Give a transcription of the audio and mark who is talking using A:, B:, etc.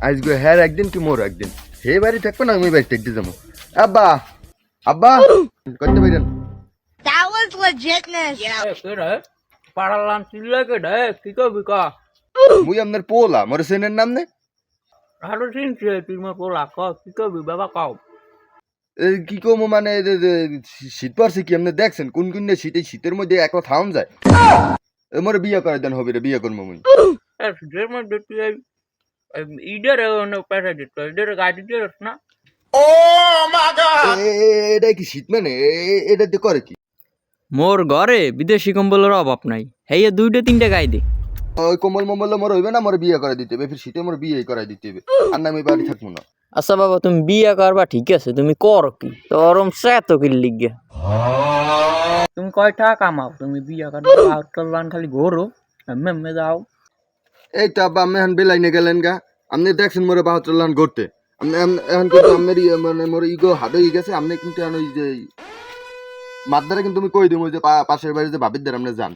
A: আজকে হ্যাঁ একদিন কি মোর একদিন হে বাড়ি থাকবে না আমি বাড়ি থেকে যাবো আব্বা আব্বা করতে পারেন
B: That was legitness.
C: কেডা পাড়ার লান চিল্লা কেডা কি কবি কা
A: মুই আপনার পোলা মোর সেনের নাম নে
C: আরো চিনছে তুই মোর পোলা ক কি কবি বাবা কাও
A: কি কমো মানে শীত পড়ছে কি আপনি দেখছেন কোন কোন শীতে শীতের মধ্যে একলা থাউন যায় মোর বিয়ে করে দেন হবে রে বিয়ে করবো মুই
C: শীতের মধ্যে তুই ইডের পেশা দিত ইডের গাড়ি দিত না
A: এটা কি শীত মানে এটা দিয়ে করে কি
D: মোর ঘরে বিদেশি কম্বলের অভাব নাই হেয়ে 2-3টা গাই দে
A: ওই কম্বল মম্বল মোর হইবে না মোর বিয়ে করে দিতে হবে ফির শীতে মোর বিয়ে করাই দিতে হবে আর না আমি বাড়ি থাকবো না
D: আচ্ছা বাবা তুমি বিয়া করবা ঠিক আছে তুমি করো কি তোরম সেত কি লিগে
C: তুমি কয় টাকা কামাও তুমি বিয়া করে আউটর লান খালি ঘোরো মেমে যাও
A: এই তো আব্বা আমি এখন বেলাইনে গেলেন গা আপনি দেখছেন মোরে বাহাত্তর লান করতে আপনি এখন কিন্তু আপনার মানে মোর ইগো হাট হয়ে গেছে আপনি কিন্তু ওই যে মাদ্দারে কিন্তু আমি কই দিব যে পাশের বাড়ি যে ভাবির দ্বারা আপনি যান